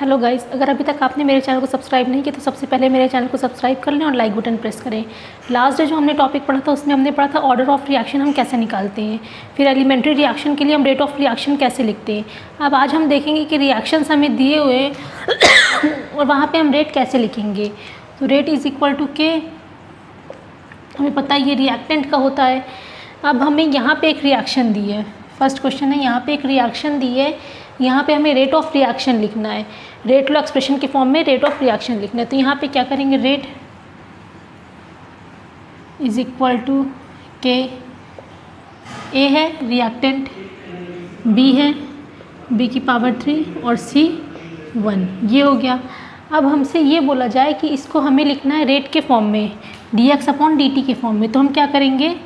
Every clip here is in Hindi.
हेलो गाइस, अगर अभी तक आपने मेरे चैनल को सब्सक्राइब नहीं किया तो सबसे पहले मेरे चैनल को सब्सक्राइब कर लें और लाइक बटन प्रेस करें। लास्ट डे जो हमने टॉपिक पढ़ा था उसमें हमने पढ़ा था ऑर्डर ऑफ रिएक्शन हम कैसे निकालते हैं, फिर एलिमेंट्री रिएक्शन के लिए हम रेट ऑफ रिएक्शन कैसे लिखते हैं। अब आज हम देखेंगे कि रिएक्शंस हमें दिए हुए और वहाँ पर हम रेट कैसे लिखेंगे। तो रेट इज़ इक्वल टू के, हमें पता है ये रिएक्टेंट का होता है। अब हमें यहाँ पे एक रिएक्शन दी है, फर्स्ट क्वेश्चन है यहाँ पे एक रिएक्शन दी है, यहाँ पे हमें रेट ऑफ रिएक्शन लिखना है, रेट लॉ एक्सप्रेशन के फॉर्म में रेट ऑफ रिएक्शन लिखना है। तो यहाँ पे क्या करेंगे, रेट इज इक्वल टू के, ए है रिएक्टेंट, बी है बी की पावर 3 और सी 1, ये हो गया। अब हमसे ये बोला जाए कि इसको हमें लिखना है रेट के फॉर्म में, dx अपॉन dt के फॉर्म में। तो हम क्या करेंगे,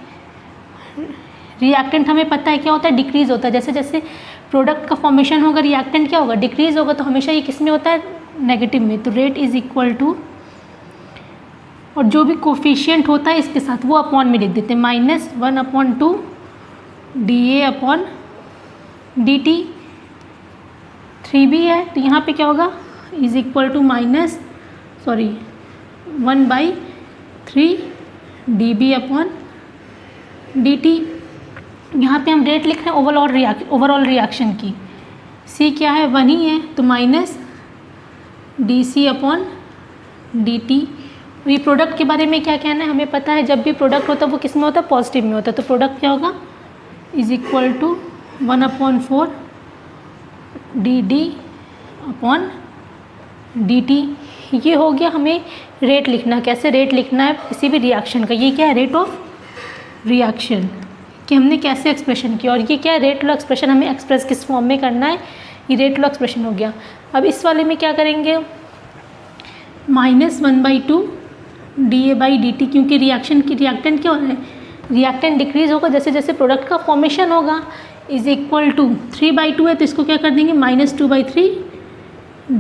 रिएक्टेंट हमें पता है क्या होता है, डिक्रीज़ होता है। जैसे जैसे प्रोडक्ट का फॉर्मेशन होगा रिएक्टेंट क्या होगा, डिक्रीज़ होगा। तो हमेशा ये किस में होता है, नेगेटिव में। तो रेट इज़ इक्वल टू, और जो भी कोफिशिएंट होता है इसके साथ वो अपॉन में लिख देते हैं, -1/2 dA अपॉन dt। 3b है तो यहाँ पे क्या होगा, is equal to 1/3 dB upon dt। यहाँ पे हम रेट लिख रहे हैं ओवरऑल रिएक्शन की। C क्या है, 1 ही है, तो -dC अपॉन dt। ये प्रोडक्ट के बारे में क्या कहना है, हमें पता है जब भी प्रोडक्ट होता है वो किस में होता है, पॉजिटिव में होता है। तो प्रोडक्ट क्या होगा, is equal to 1/4 dd upon dt। ये हो गया हमें रेट लिखना, कैसे रेट लिखना है किसी भी रिएक्शन का। ये क्या है, रेट ऑफ रिएक्शन कि हमने कैसे एक्सप्रेशन किया। और ये क्या है, रेट लॉ एक्सप्रेशन हमें एक्सप्रेस किस फॉर्म में करना है, ये रेट लॉ एक्सप्रेशन हो गया। अब इस वाले में क्या करेंगे, -1/2 dA/dt, क्योंकि रिएक्टेंट क्या हो रहा है, रिएक्टेंट डिक्रीज होगा जैसे जैसे प्रोडक्ट का फॉर्मेशन होगा। इज इक्वल टू 3/2 है तो इसको क्या कर देंगे, -2/3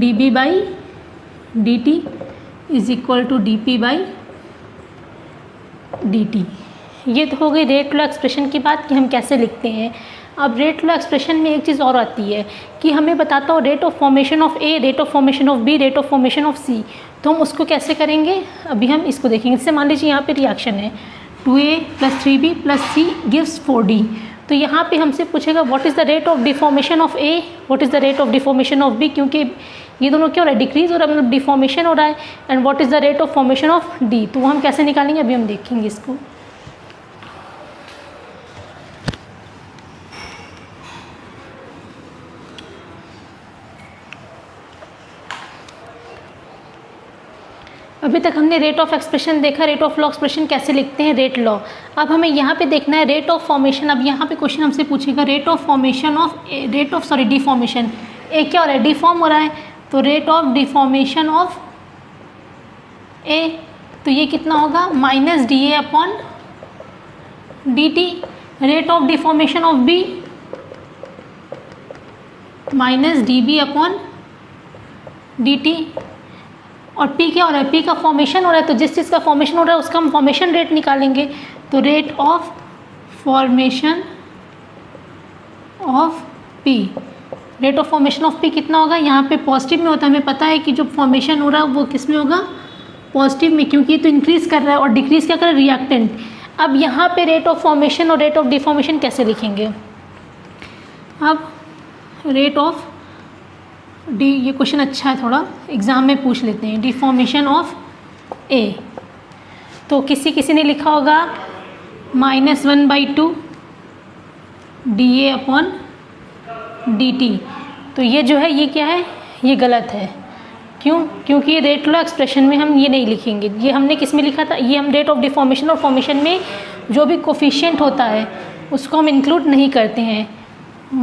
dB/dt is equal to dP/dt। ये तो हो गई रेट लॉ एक्सप्रेशन की बात कि हम कैसे लिखते हैं। अब रेट लॉ एक्सप्रेशन में एक चीज़ और आती है कि हमें बताता हो rate of formation of A, rate of formation of B, rate of formation of C. तो हम उसको कैसे करेंगे, अभी हम इसको देखेंगे। जैसे मान लीजिए यहाँ पे रिएक्शन है 2a + 3b + c gives 4d। तो यहाँ पे हमसे पूछेगा what is the rate of deformation of A, what is the rate of deformation of B, क्योंकि ये दोनों क्या हो रहा है, डिक्रीज हो रहा है, मतलब डिफॉर्मेशन हो रहा है। And what is the rate of formation of D. तो वो हम कैसे निकालेंगे, अभी हम देखेंगे इसको। अभी तक हमने रेट ऑफ एक्सप्रेशन देखा, रेट ऑफ लॉ एक्सप्रेशन कैसे लिखते हैं, रेट लॉ। अब हमें यहाँ पे देखना है रेट ऑफ फॉर्मेशन। अब यहाँ पे क्वेश्चन हमसे पूछेगा rate of formation of deformation. A क्या हो रहा है, डिफॉर्म हो रहा है, तो rate of deformation of A. तो ये कितना होगा, -dA upon dt। Rate of deformation of B -dB upon dt। और P क्या हो रहा है, P का फॉर्मेशन हो रहा है, तो जिस चीज़ का फॉर्मेशन हो रहा है उसका हम फॉर्मेशन रेट निकालेंगे। तो rate of formation of P, rate of formation of P कितना होगा, यहाँ पे पॉजिटिव में होता है। हमें पता है कि जो फॉर्मेशन हो रहा है वो किस में होगा, पॉजिटिव में, क्योंकि ये तो इंक्रीज़ कर रहा है और डिक्रीज़ क्या कर रहा है, रिएक्टेंट। अब यहाँ पे रेट ऑफ फॉर्मेशन और रेट ऑफ डिफॉर्मेशन कैसे लिखेंगे। अब रेट ऑफ डी, ये क्वेश्चन अच्छा है, थोड़ा एग्ज़ाम में पूछ लेते हैं, डिफॉर्मेशन ऑफ ए। तो किसी ने लिखा होगा -1/2 dA अपॉन dt। तो ये जो है ये क्या है, ये गलत है। क्यों, क्योंकि ये रेट लॉ एक्सप्रेशन में हम ये नहीं लिखेंगे। ये हमने किस में लिखा था, ये हम रेट ऑफ डिफॉर्मेशन और फॉर्मेशन में जो भी कोफिशिएंट होता है उसको हम इंक्लूड नहीं करते हैं।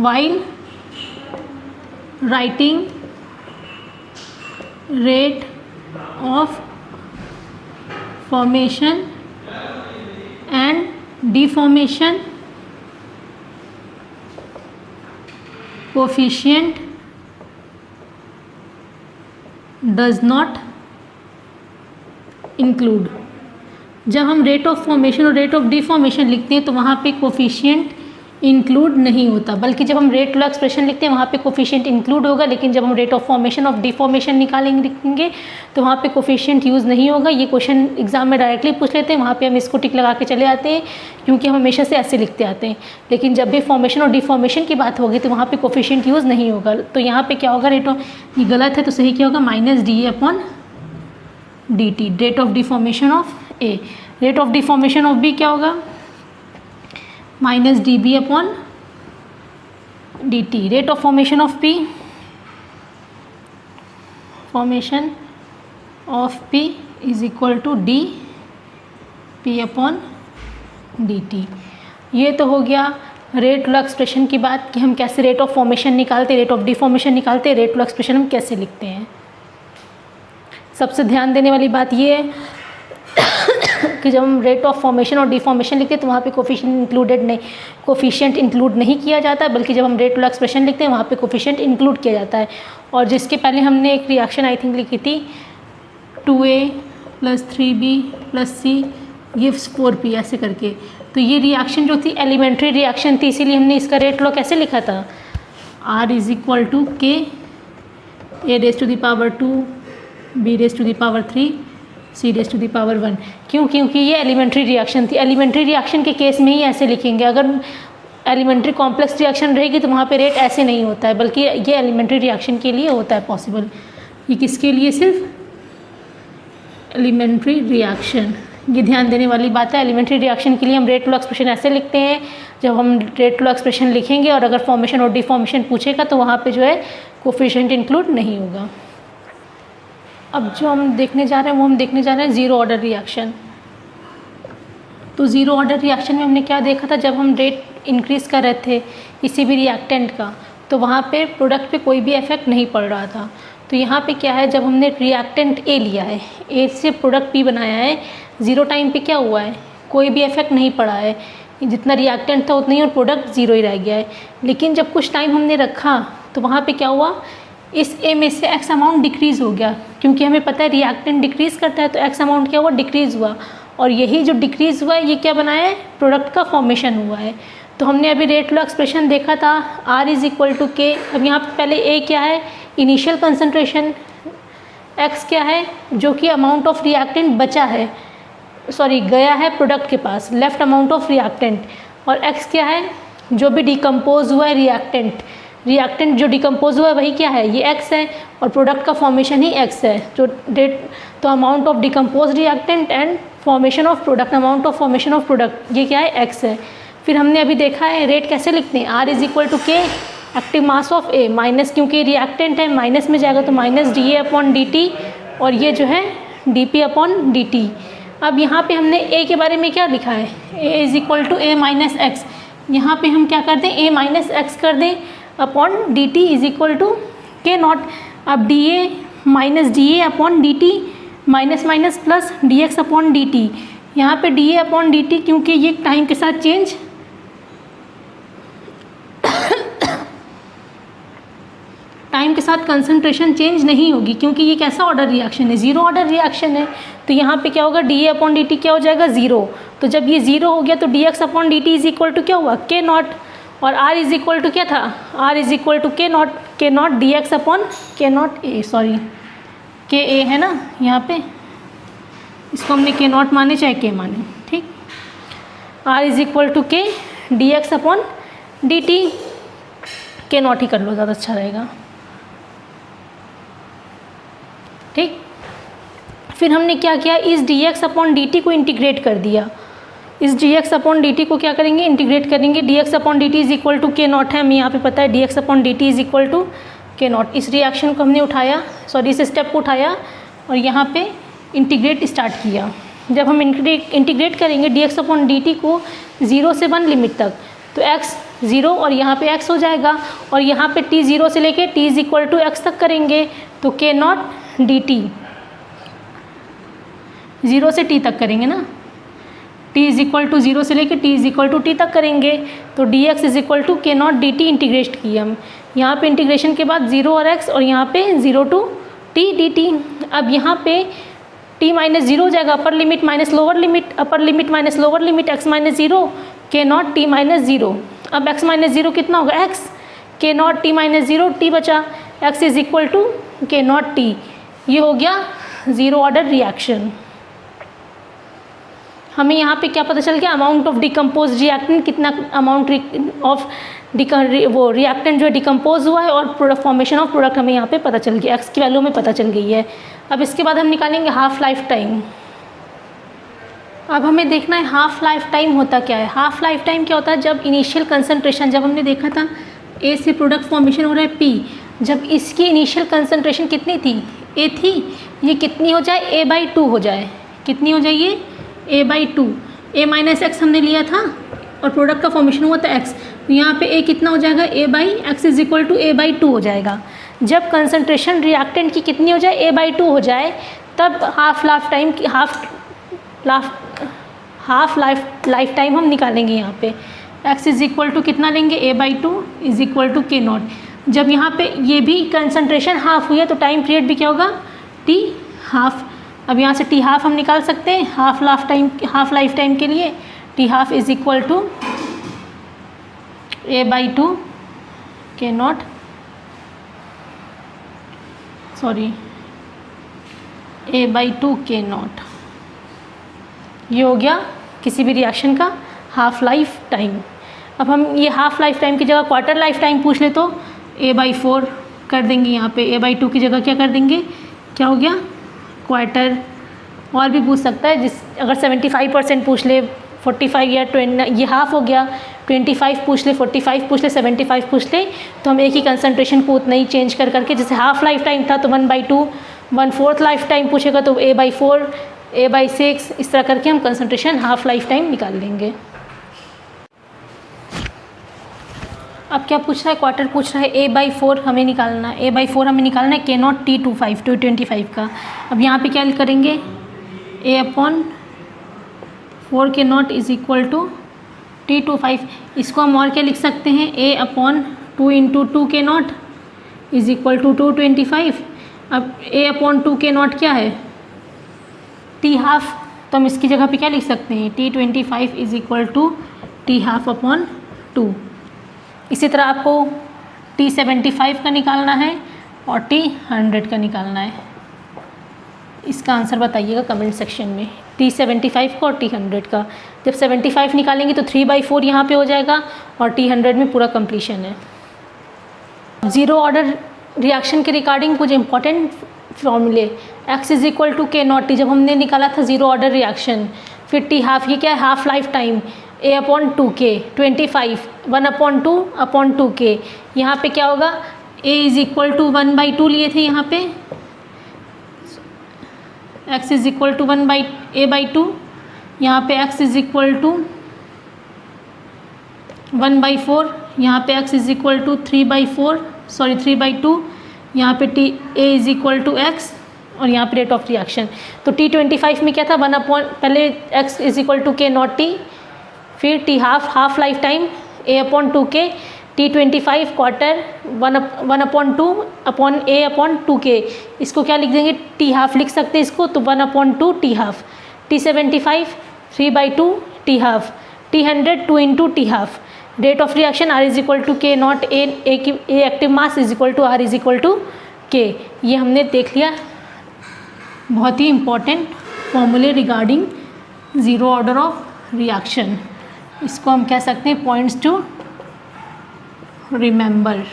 While writing rate of formation and deformation coefficient does not include. जब हम रेट ऑफ फॉर्मेशन और रेट ऑफ डिफॉर्मेशन लिखते हैं तो वहाँ पे कोफिशिएंट इंक्लूड नहीं होता, बल्कि जब हम रेट लॉ एक्सप्रेशन लिखते हैं वहाँ पे कोफिशिएंट इंक्लूड होगा, लेकिन जब हम rate of formation of deformation निकालेंगे लिखेंगे तो वहाँ पे कोफिशिएंट यूज़ नहीं होगा। ये क्वेश्चन एग्जाम में डायरेक्टली पूछ लेते हैं, वहाँ पे हम इसको टिक लगा के चले आते हैं क्योंकि हम हमेशा से ऐसे लिखते आते हैं। लेकिन जब भी फॉर्मेशन और डिफॉर्मेशन की बात होगी तो वहाँ पर कोफिशिएंट यूज़ नहीं होगा। तो यहाँ पर क्या होगा, रेट ऑफ, ये गलत है तो सही क्या होगा, minus D A upon D T, rate of deformation of A. Rate of deformation of B क्या होगा, minus D B upon D T. Rate of formation of P, formation of P is equal to D P upon D T. ये तो हो गया रेट लॉ एक्सप्रेशन की बात कि हम कैसे रेट ऑफ फॉर्मेशन निकालते, रेट ऑफ डिफॉर्मेशन निकालते, रेट लॉ एक्सप्रेशन हम कैसे लिखते हैं। सबसे ध्यान देने वाली बात ये है कि जब हम रेट ऑफ फॉर्मेशन और डिफॉर्मेशन लिखते हैं तो वहाँ पे कोफिशिएंट इंक्लूड नहीं किया जाता है, बल्कि जब हम रेट लॉ एक्सप्रेशन लिखते हैं वहाँ पे कोफिशिएंट इंक्लूड किया जाता है। और जिसके पहले हमने एक रिएक्शन आई थिंक लिखी थी 2a + 3b + c gives 4p ऐसे करके, तो ये रिएक्शन जो थी एलिमेंट्री रिएक्शन थी, इसीलिए हमने इसका रेट लॉ कैसे लिखा था, r = k a⁻², b⁻3, c⁻1। क्यों? क्योंकि ये एलिमेंट्री रिएक्शन थी। एलिमेंट्री रिएक्शन के केस में ही ऐसे लिखेंगे। अगर एलिमेंट्री कॉम्प्लेक्स रिएक्शन रहेगी तो वहाँ पे रेट ऐसे नहीं होता है, बल्कि ये एलिमेंट्री रिएक्शन के लिए होता है पॉसिबल। ये किसके लिए, सिर्फ एलिमेंट्री रिएक्शन। ये ध्यान देने वाली बात है। एलिमेंट्री रिएक्शन के लिए हम रेट लॉ एक्सप्रेशन ऐसे लिखते हैं। जब हम रेट लॉ एक्सप्रेशन लिखेंगे और अगर फॉर्मेशन और डिफॉर्मेशन पूछेगा तो वहाँ पे जो है कोफिशिएंट इंक्लूड नहीं होगा। अब जो हम देखने जा रहे हैं वो हम देखने जा रहे हैं ज़ीरो ऑर्डर रिएक्शन। तो ज़ीरो ऑर्डर रिएक्शन में हमने क्या देखा था, जब हम रेट इंक्रीज़ कर रहे थे किसी भी रिएक्टेंट का तो वहाँ पे प्रोडक्ट पे कोई भी इफेक्ट नहीं पड़ रहा था। तो यहाँ पे क्या है, जब हमने रिएक्टेंट ए लिया है, ए से प्रोडक्ट पी बनाया है, ज़ीरो टाइम पे क्या हुआ है, कोई भी इफेक्ट नहीं पड़ा है, जितना रिएक्टेंट था उतना ही और प्रोडक्ट ज़ीरो ही रह गया है। लेकिन जब कुछ टाइम हमने रखा तो वहाँ पे क्या हुआ, इस ए में से एक्स अमाउंट डिक्रीज़ हो गया, क्योंकि हमें पता है रिएक्टेंट डिक्रीज़ करता है तो एक्स अमाउंट क्या हुआ, डिक्रीज़ हुआ। और यही जो डिक्रीज़ हुआ है ये क्या बनाया है, प्रोडक्ट का फॉर्मेशन हुआ है। तो हमने अभी रेट लॉ एक्सप्रेशन देखा था R = K। अब यहाँ पे पहले A क्या है, इनिशियल कंसंट्रेशन, X क्या है, जो कि अमाउंट ऑफ रिएक्टेंट बचा है, गया है प्रोडक्ट के पास, लेफ्ट अमाउंट ऑफ रिएक्टेंट। और X क्या है, जो भी डिकम्पोज हुआ है रिएक्टेंट जो डिकम्पोज हुआ है वही क्या है, ये X है, और प्रोडक्ट का फॉर्मेशन ही X है। तो amount of decompose reactant and formation of product, amount of formation of product, ये क्या है, X है। फिर हमने अभी देखा है रेट कैसे लिखते हैं, R = K active mass of A minus, क्योंकि रिएक्टेंट है माइनस में जाएगा तो माइनस dA/dt, और ये जो है dP/dt। अब यहाँ पे हमने A के बारे में क्या लिखा है, A = A - x। यहाँ पे हम क्या कर दें, A - x कर दें अपॉन dt = K0। अब dA - dA/dt minus minus plus dx/dt। यहाँ पे dA/dt क्योंकि ये टाइम के साथ चेंज टाइम के साथ कंसंट्रेशन चेंज नहीं होगी, क्योंकि ये कैसा ऑर्डर रिएक्शन है, ज़ीरो ऑर्डर रिएक्शन है। तो यहाँ पे क्या होगा, dA/dt क्या हो जाएगा, ज़ीरो। तो जब ये ज़ीरो हो गया तो dx/dt = क्या हुआ, K0। और R = क्या था, R = K0 dx/K0 KA है ना, यहाँ पे इसको हमने K0 माने चाहे K माने, ठीक। R = K dx/dt, K0 ही कर लो, ज़्यादा अच्छा रहेगा, ठीक। फिर हमने क्या किया, इस dx/dt को इंटीग्रेट कर दिया। इस dx/dt को क्या करेंगे, इंटीग्रेट करेंगे। dx/dt = K0 है, हमें यहाँ पे पता है dx/dt = K0। इस रिएक्शन को हमने उठाया, इस स्टेप को उठाया और यहाँ पे इंटीग्रेट स्टार्ट किया। जब हम इंटीग्रेट करेंगे dx/dt को 0 से 1 लिमिट तक, तो x 0 और यहाँ पे x हो जाएगा, और यहाँ पे t 0 से लेके t = x तक करेंगे तो K0 dt, 0 से t तक करेंगे ना, t = 0 से लेके t = t तक करेंगे तो dx = K0 dt इंटीग्रेट किया हम। यहाँ पे इंटीग्रेशन के बाद 0 और x, और यहाँ पे 0 to t dt। अब यहाँ पे t - 0 हो जाएगा, upper limit minus lower limit, upper limit minus lower limit, x - 0 K0 t - 0। अब x माइनस ज़ीरो कितना होगा x, के not T minus zero, T बचा, x is equal to K not T. ये हो गया ज़ीरो ऑर्डर रिएक्शन। हमें यहाँ पे क्या पता चल गया, अमाउंट ऑफ डिकम्पोज रिएक्टेंट, कितना अमाउंट ऑफ वो रिएक्टेंट जो है डिकम्पोज हुआ है, और प्रोडक्ट फॉर्मेशन ऑफ प्रोडक्ट हमें यहाँ पे पता चल गया, x की वैल्यू में पता चल गई है। अब इसके बाद हम निकालेंगे हाफ लाइफ टाइम। अब हमें देखना है हाफ लाइफ टाइम होता क्या है। हाफ लाइफ टाइम क्या होता है, जब इनिशियल कंसंट्रेशन, जब हमने देखा था A से प्रोडक्ट फॉर्मेशन हो रहा है P, जब इसकी इनिशियल कंसंट्रेशन कितनी थी, A थी, ये कितनी हो जाए, A/2 हो जाए। कितनी हो जाइए, A/2। A माइनस एक्स हमने लिया था और प्रोडक्ट का फॉर्मेशन हुआ था x, तो यहाँ पे A कितना हो जाएगा, A/x is equal to A/2 हो जाएगा। जब कंसंट्रेशन रिएक्टेंट की कितनी हो जाए, A/2 हो जाए, तब हाफ लाइफ टाइम की हाफ लाइफ टाइम हम निकालेंगे। यहाँ पे x इज इक्वल टू कितना लेंगे, A/2 is equal to K not. जब यहाँ पे ये भी कंसंट्रेशन हाफ हुई है तो टाइम पीरियड भी क्या होगा, t हाफ। अब यहाँ से t हाफ हम निकाल सकते हैं हाफ लाइफ टाइम के लिए। t half is equal to A/2 के नॉट, सॉरी A/2 के नॉट। ये हो गया किसी भी रिएक्शन का हाफ लाइफ टाइम। अब हम ये हाफ लाइफ टाइम की जगह क्वार्टर लाइफ टाइम पूछ ले तो A/4 कर देंगे। यहाँ पे A/2 की जगह क्या कर देंगे, क्या हो गया, क्वार्टर। और भी पूछ सकता है, जिस अगर 75% पूछ ले, 45 या 20, ये हाफ हो गया, 25 पूछ ले, 45 पूछ ले, 75 पूछ ले, तो हम एक ही कंसंट्रेशन को उतना ही चेंज कर करके, जैसे हाफ लाइफ टाइम था तो 1/2, 1/4 लाइफ टाइम पूछेगा तो A/4, A/6, इस तरह करके हम कंसंट्रेशन हाफ लाइफ टाइम निकाल लेंगे। अब क्या पूछ रहा है, क्वार्टर पूछ रहा है, A/4 हमें निकालना है, A/4 हमें निकालना है के नॉट T25 का। अब यहाँ पे क्या करेंगे, A/4 के not is equal to T25। इसको हम और क्या लिख सकते हैं, A/2 इंटू 2 के नॉट इज इक्वल टू 225। अब A/2 के नॉट क्या है, T हाफ, तो हम इसकी जगह पे क्या लिख सकते हैं, T25 is equal to T12/2। इसी तरह आपको T75 का निकालना है और T100 का निकालना है। इसका आंसर बताइएगा कमेंट सेक्शन में, T75 का और T100 का। जब 75 निकालेंगे तो 3/4 यहाँ पे हो जाएगा और T100 में पूरा कंप्लीशन है। ज़ीरो ऑर्डर रिएक्शन के रिगार्डिंग कुछ इंपॉर्टेंट फॉर्मूले, x is equal to K not T, जब हमने निकाला था ज़ीरो ऑर्डर रिएक्शन। फिर T हाफ, ये क्या है, half life time, A/2K, 25, 1/2/2K। यहाँ पे क्या होगा, A इज इक्वल टू 1/2 लिए थे, यहाँ पे x is equal to A/2, यहाँ पे x इज इक्वल टू 1/4, यहाँ पे x इज इक्वल टू 3/2, यहाँ पे A is equal to x, और यहाँ पे रेट ऑफ रिएक्शन। तो T25 में क्या था, पहले x is equal to K not T, फिर T half life time, A/2K, T25 quarter, 1/2/A/2K। इसको क्या लिख देंगे, T हाफ लिख सकते हैं इसको, तो 1/2 T half. T75 3/2 T half, T100 2 into T half. Rate of reaction R is equal to K naught A active mass is equal to R is equal to K। ये हमने देख लिया, बहुत ही इम्पॉर्टेंट फॉर्मूले regarding zero order of reaction. इसको हम कह सकते हैं पॉइंट्स टू रिमेंबर।